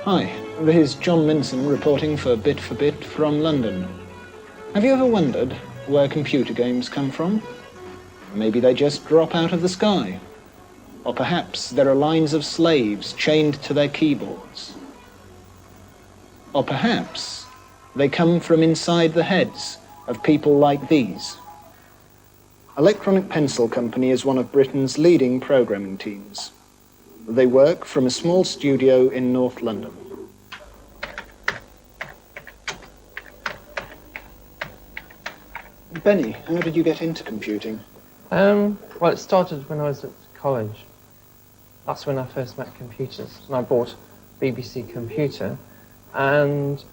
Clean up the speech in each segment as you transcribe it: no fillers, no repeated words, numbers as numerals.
Hi, this is John Minson reporting for Bit from London. Have you ever wondered where computer games come from? Maybe they just drop out of the sky. Or perhaps there are lines of slaves chained to their keyboards. Or perhaps they come from inside the heads of people like these. Electronic Pencil Company is one of Britain's leading programming teams. They work from a small studio in North London. Benny, how did you get into computing? Well, it started when I was at college. That's when I first met computers. And I bought a BBC computer, and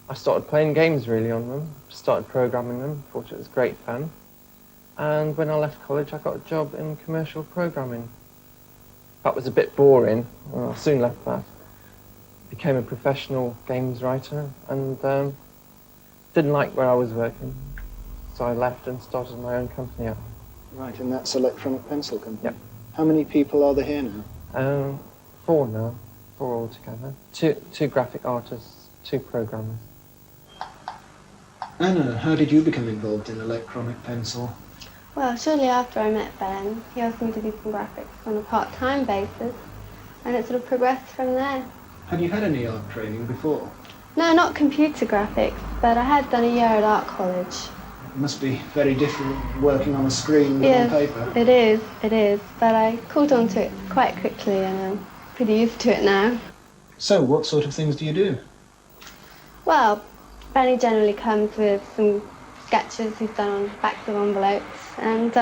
I started playing games really on them, started programming them, thought it was great fun. And when I left college, I got a job in commercial programming. That was a bit boring, and I soon left that. Became a professional games writer, and didn't like where I was working. So I left and started my own company up. Right, and that's Electronic Pencil Company? Yep. How many people are there here now? 4 now, 4 altogether. Two graphic artists, 2 programmers. Anna, how did you become involved in Electronic Pencil? Well, shortly after I met Ben, he asked me to do some graphics on a part-time basis, and it sort of progressed from there. Had you had any art training before? No, not computer graphics, but I had done a year at art college. It must be very different working on a screen than on paper. It is, but I caught on to it quite quickly and I'm pretty used to it now. So, what sort of things do you do? Well, Benny generally comes with some sketches he's done on backs of envelopes, and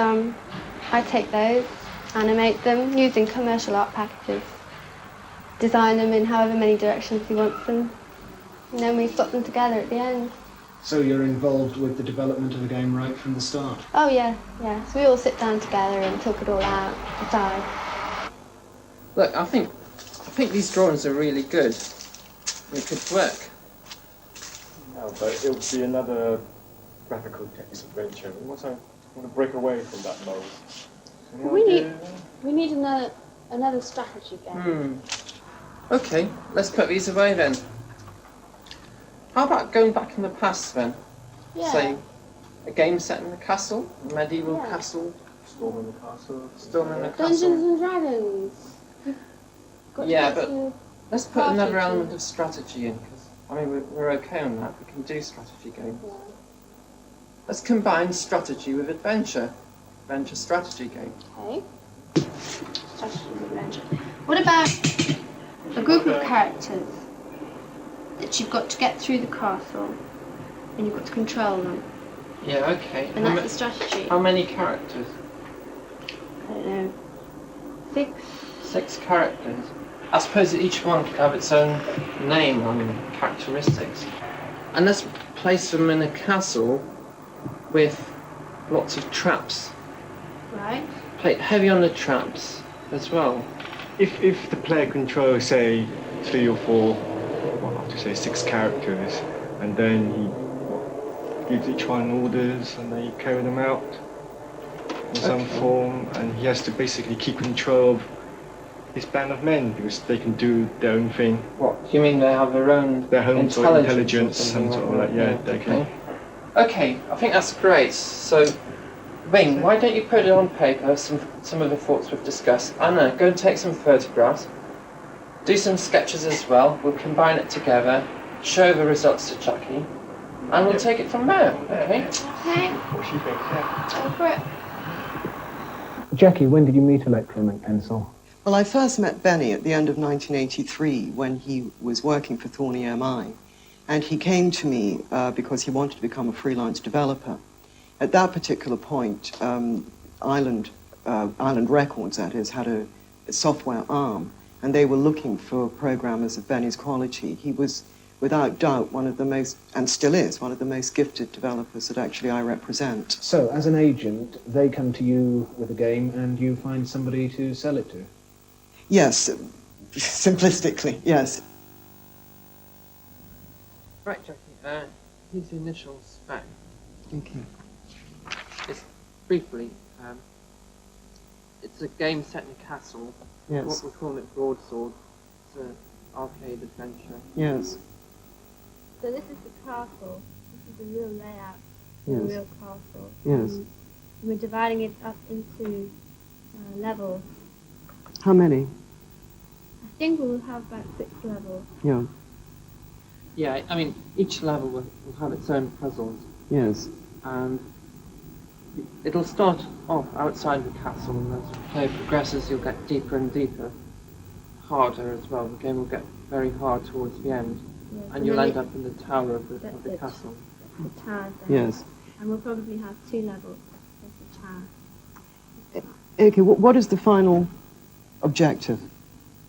I take those, animate them using commercial art packages, design them in however many directions he wants them, and then we slot them together at the end. So you're involved with the development of the game right from the start? Oh yeah. So we all sit down together and talk it all out, decide. Look, I think these drawings are really good. They could work. No, but it would be another graphical text adventure. We want to break away from that mold. We need another strategy game. Okay, let's put these away then. How about going back in the past then? Yeah. Say, a game set in the castle, a medieval castle. Storm in the castle. Storm in the castle. Dungeons and Dragons. Yeah, but let's put another element of strategy in, because, I mean, we're okay on that. We can do strategy games. Yeah. Let's combine strategy with adventure. Adventure strategy game. Okay. Strategy and adventure. What about a group of characters that you've got to get through the castle and you've got to control them? Yeah, okay. And that's the strategy. How many characters? I don't know. 6? 6 characters. I suppose that each one could have its own name and characteristics. And let's place them in a castle with lots of traps. Right. Play heavy on the traps as well. If the player controls, say, 3 or 4, well, I have to say 6 characters, and then he gives each one orders and they carry them out in some form, and he has to basically keep control of his band of men because they can do their own thing. What? You mean they have their own intelligence and sort of like, yeah, they can. Okay, I think that's great. So, Wayne, why don't you put it on paper, some of the thoughts we've discussed. Anna, go and take some photographs. Do some sketches as well. We'll combine it together, show the results to Jackie, and we'll take it from there, okay? Okay. What she thinks, yeah. Go for it. Jackie, when did you meet Electronic Pencil? Well, I first met Benny at the end of 1983 when he was working for Thorny MI. And he came to me because he wanted to become a freelance developer. At that particular point, Island Records, that is, had a software arm, and they were looking for programmers of Benny's quality. He was, without doubt, one of the most, and still is, one of the most gifted developers that actually I represent. So, as an agent, they come to you with a game and you find somebody to sell it to? Yes, simplistically, yes. Right, Jackie. His initial spec Thank you. is briefly, it's a game set in a castle. Yes. What we call it Broadsword. It's an arcade adventure. Yes. So this is the castle. This is the real layout of Yes. the real castle. Yes. And we're dividing it up into levels. How many? I think we'll have about 6 levels. Yeah. Yeah, I mean, each level will have its own puzzles, Yes. and it'll start off outside the castle, and as the player progresses, you'll get deeper and deeper, harder as well. The game will get very hard towards the end, Yes, and you'll then end up in the tower of the That's it. castle. The tower there. Yes. And we'll probably have 2 levels. There's the tower. Okay, what is the final objective?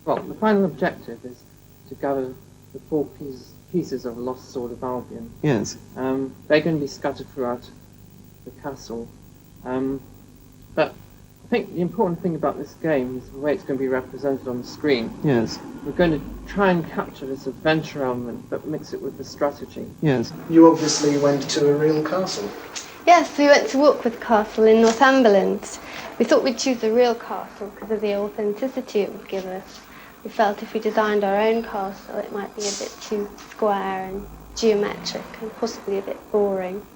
Well, the final objective is to gather the 4 pieces of a lost sword of Albion. Yes. They're going to be scattered throughout the castle. But I think the important thing about this game is the way it's going to be represented on the screen. Yes. We're going to try and capture this adventure element, but mix it with the strategy. Yes. You obviously went to a real castle. Yes, we went to Walkworth Castle in Northumberland. We thought we'd choose a real castle because of the authenticity it would give us. We felt if we designed our own castle, it might be a bit too square and geometric and possibly a bit boring.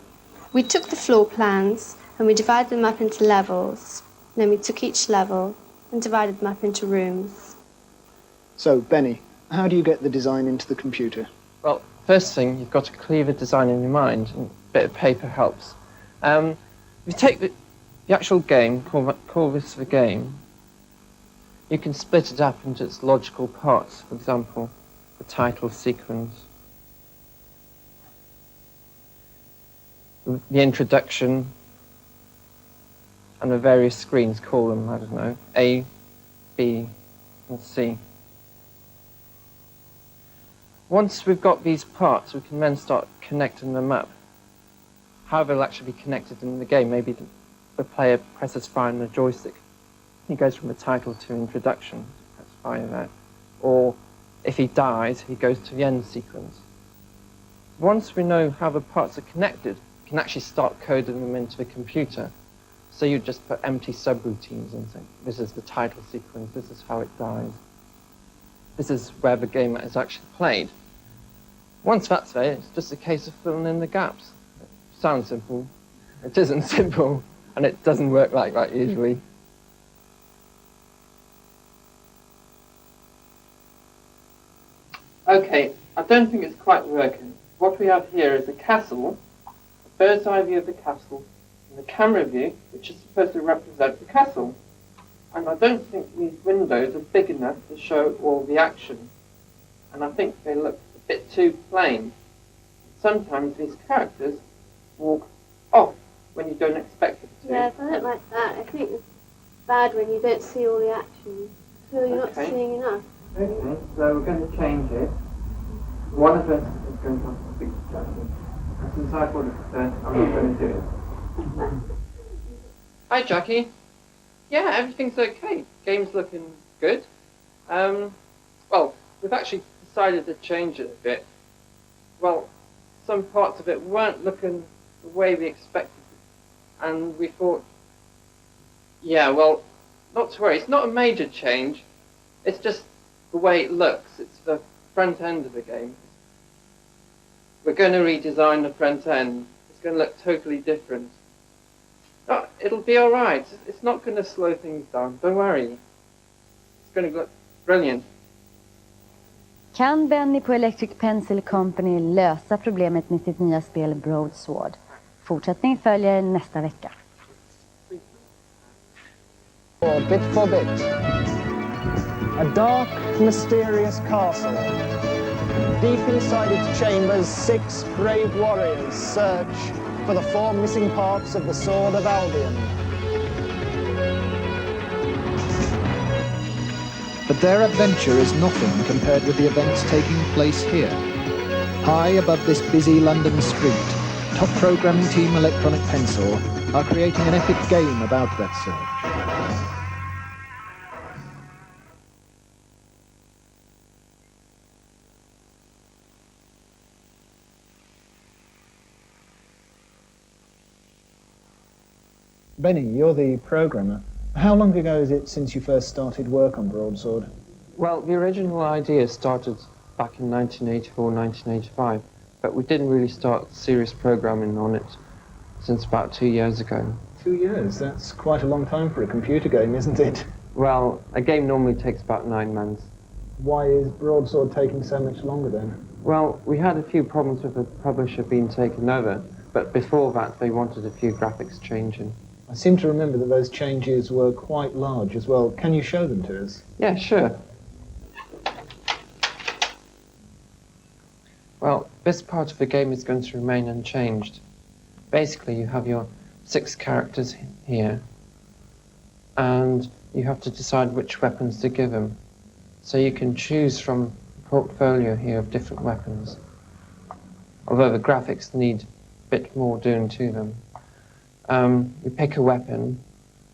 We took the floor plans and we divided them up into levels. Then we took each level and divided them up into rooms. So, Benny, how do you get the design into the computer? Well, first thing, you've got to clear the design in your mind, and a bit of paper helps. If you take the actual game, call this the game, you can split it up into its logical parts. For example, the title sequence, the introduction, and the various screens, call them, I don't know, A, B, and C. Once we've got these parts, we can then start connecting them up. How they'll actually be connected in the game, maybe the player presses fire on the joystick. He goes from the title to introduction, press fire there. Or if he dies, he goes to the end sequence. Once we know how the parts are connected, we can actually start coding them into the computer. So you just put empty subroutines and say, this is the title sequence, this is how it dies. This is where the game is actually played. Once that's there, it's just a case of filling in the gaps. It sounds simple. It isn't simple, and it doesn't work like that usually. Okay, I don't think it's quite working. What we have here is a castle, a bird's eye view of the castle, and the camera view, which is supposed to represent the castle. And I don't think these windows are big enough to show all the action. And I think they look a bit too plain. Sometimes these characters walk off when you don't expect them to. Yes, I don't like that. I think it's bad when you don't see all the action. I feel you're not seeing enough. Okay, so we're going to change it. One of us is going to have to speak to Jackie. And since I've already said, I'm not going to do it. Hi, Jackie. Yeah, everything's okay. Game's looking good. Well, we've actually decided to change it a bit. Well, some parts of it weren't looking the way we expected. And we thought, yeah, well, not to worry. It's not a major change. It's just the way it looks. It's the front end of the game. We're going to redesign the front end. It's going to look totally different. Oh, it'll be all right. It's not going to slow things down. Don't worry. It's going to look brilliant. Kan Benny på Electric Pencil Company lösa problemet med sitt nya spel Broadsword? Fortsättning följer nästa vecka. Bit for bit. A dark, mysterious castle. Deep inside its chambers, 6 brave warriors search for the 4 missing parts of the Sword of Albion. But their adventure is nothing compared with the events taking place here. High above this busy London street, top programming team Electronic Pencil are creating an epic game about that search. Benny, you're the programmer. How long ago is it since you first started work on Broadsword? Well, the original idea started back in 1984, 1985, but we didn't really start serious programming on it since about 2 years ago. 2 years? That's quite a long time for a computer game, isn't it? Well, a game normally takes about 9 months. Why is Broadsword taking so much longer then? Well, we had a few problems with the publisher being taken over, but before that they wanted a few graphics changing. I seem to remember that those changes were quite large as well. Can you show them to us? Yeah, sure. Well, this part of the game is going to remain unchanged. Basically, you have your 6 characters here, and you have to decide which weapons to give them. So you can choose from a portfolio here of different weapons, although the graphics need a bit more doing to them. You pick a weapon,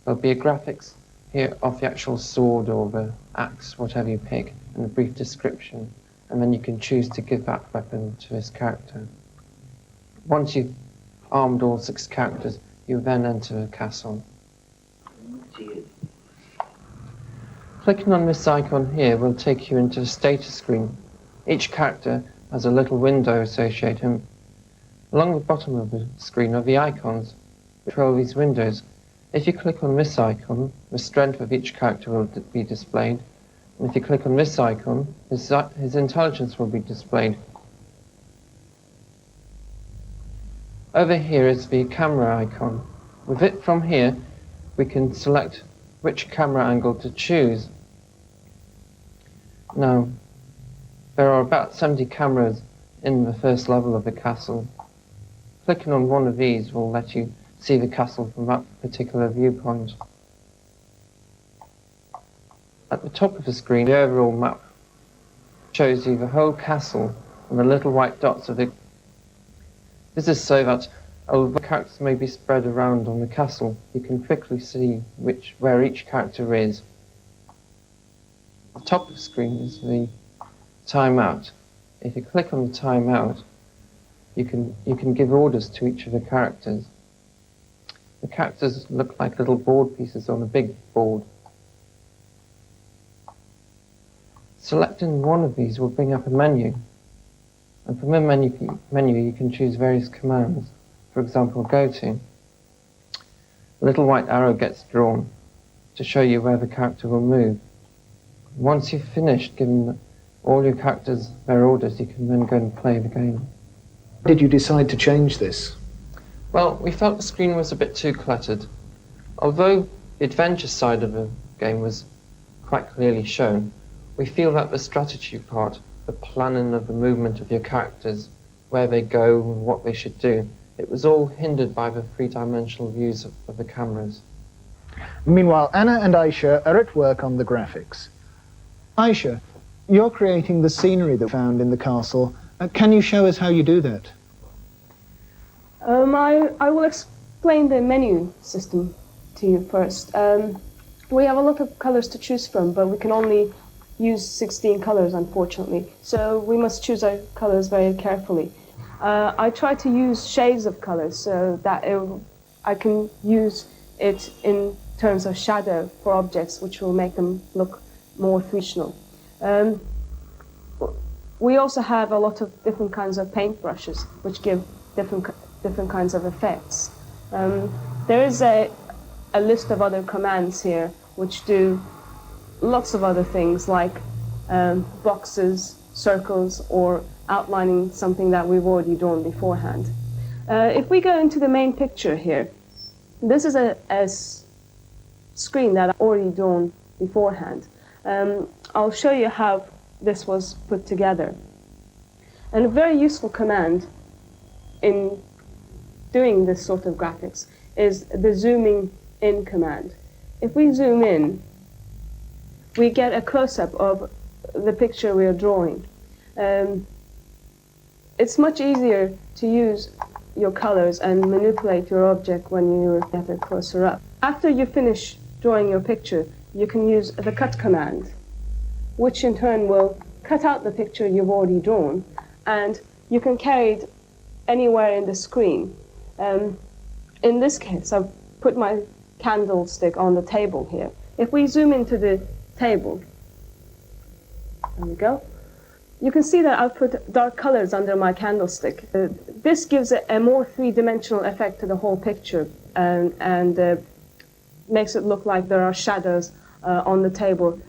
there'll be a graphics here of the actual sword or the axe, whatever you pick, and a brief description, and then you can choose to give that weapon to this character. Once you've armed all 6 characters, you then enter the castle. Clicking on this icon here will take you into the status screen. Each character has a little window associated. Along the bottom of the screen are the icons which control these windows. If you click on this icon, the strength of each character will be displayed. And if you click on this icon, his intelligence will be displayed. Over here is the camera icon. With it from here, we can select which camera angle to choose. Now, there are about 70 cameras in the first level of the castle. Clicking on one of these will let you see the castle from that particular viewpoint. At the top of the screen, the overall map shows you the whole castle and the little white dots of it. This is so that although characters may be spread around on the castle, you can quickly see where each character is. At the top of the screen is the timeout. If you click on the timeout, you can give orders to each of the characters. The characters look like little board pieces on a big board. Selecting one of these will bring up a menu. And from the menu you can choose various commands. For example, go to. A little white arrow gets drawn to show you where the character will move. Once you've finished giving all your characters their orders, you can then go and play the game. Did you decide to change this? Well, we felt the screen was a bit too cluttered. Although the adventure side of the game was quite clearly shown, we feel that the strategy part, the planning of the movement of your characters, where they go and what they should do, it was all hindered by the three-dimensional views of the cameras. Meanwhile, Anna and Aisha are at work on the graphics. Aisha, you're creating the scenery that we found in the castle. Can you show us how you do that? I will explain the menu system to you first. We have a lot of colors to choose from, but we can only use 16 colors, unfortunately. So we must choose our colors very carefully. I try to use shades of colors so that I can use it in terms of shadow for objects, which will make them look more three-dimensional. We also have a lot of different kinds of paintbrushes, which give different kinds of effects. There is a list of other commands here which do lots of other things like boxes, circles, or outlining something that we've already drawn beforehand. If we go into the main picture here, this is a screen that I've already drawn beforehand. I'll show you how this was put together. And a very useful command in doing this sort of graphics is the zooming in command. If we zoom in, we get a close-up of the picture we are drawing. It's much easier to use your colors and manipulate your object when you get it closer up. After you finish drawing your picture, you can use the cut command, which in turn will cut out the picture you've already drawn, and you can carry it anywhere in the screen. In this case, I've put my candlestick on the table here. If we zoom into the table, there we go. You can see that I've put dark colors under my candlestick. This gives a more three-dimensional effect to the whole picture and makes it look like there are shadows on the table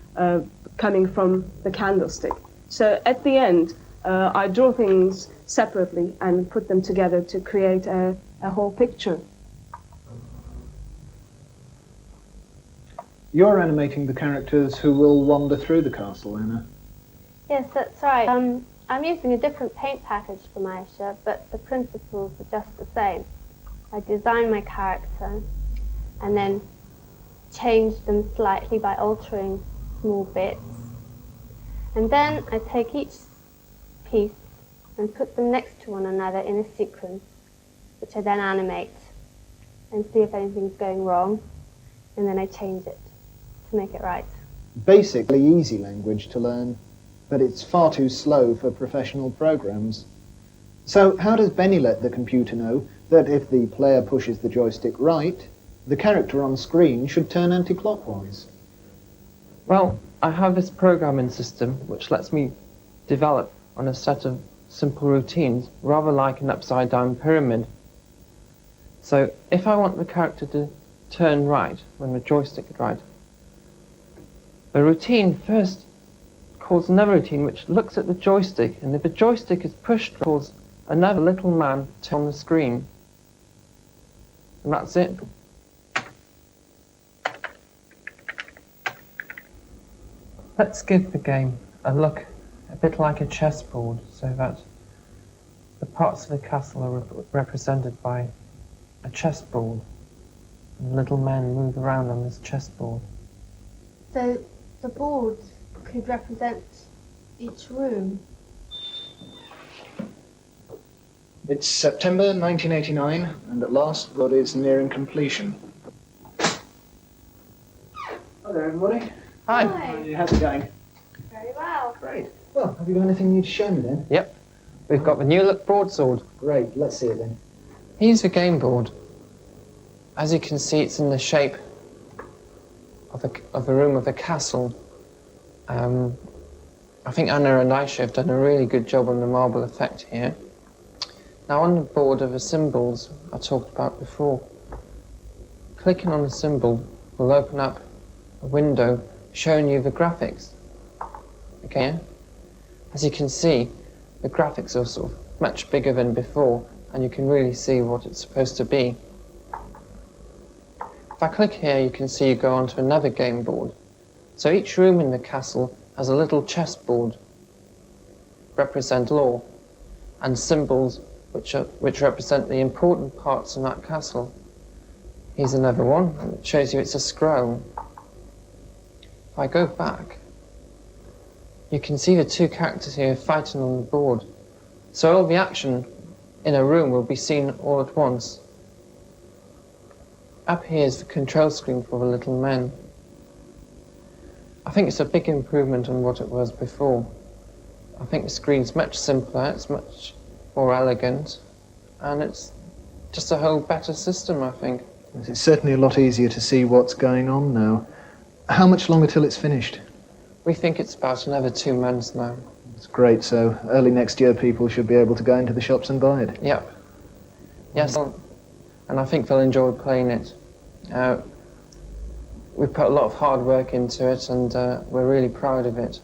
coming from the candlestick. So at the end, I draw things separately and put them together to create a whole picture. You're animating the characters who will wander through the castle, Anna. Yes, that's right. I'm using a different paint package for Maisha, but the principles are just the same. I design my character and then change them slightly by altering small bits. And then I take each piece and put them next to one another in a sequence, which I then animate and see if anything's going wrong, and then I change it to make it right. Basically easy language to learn, but it's far too slow for professional programs. So how does Benny let the computer know that if the player pushes the joystick right, the character on screen should turn anti-clockwise? Well, I have this programming system which lets me develop on a set of simple routines, rather like an upside-down pyramid. So if I want the character to turn right when the joystick is right, the routine first calls another routine which looks at the joystick, and if the joystick is pushed towards another little man on the screen, and that's it. Let's give the game a look a bit like a chessboard, so that the parts of the castle are represented by a chessboard, and little men move around on this chessboard. So the boards could represent each room. It's September 1989, and at last Broad is nearing completion. Hello everybody. Hi. How's it going? Very well. Great. Well, have you got anything you'd show me then? Yep, we've got the new look broadsword. Great, let's see it then. Here's the game board. As you can see, it's in the shape of a room of a castle. I think Anna and Aisha have done a really good job on the marble effect here. Now on the board are the symbols I talked about before. Clicking on the symbol will open up a window showing you the graphics. Okay? As you can see, the graphics are sort of much bigger than before, and you can really see what it's supposed to be. If I click here, you can see you go onto another game board. So each room in the castle has a little chessboard, represent law, and symbols which represent the important parts in that castle. Here's another one, and it shows you it's a scroll. If I go back, you can see the two characters here fighting on the board. So all the action in a room will be seen all at once. Up here is the control screen for the little men. I think it's a big improvement on what it was before. I think the screen's much simpler, it's much more elegant, and it's just a whole better system, I think. It's certainly a lot easier to see what's going on now. How much longer till it's finished? We think it's about another 2 months now. It's great, so early next year people should be able to go into the shops and buy it. Yep. Yes, and I think they'll enjoy playing it. We've put a lot of hard work into it, and we're really proud of it.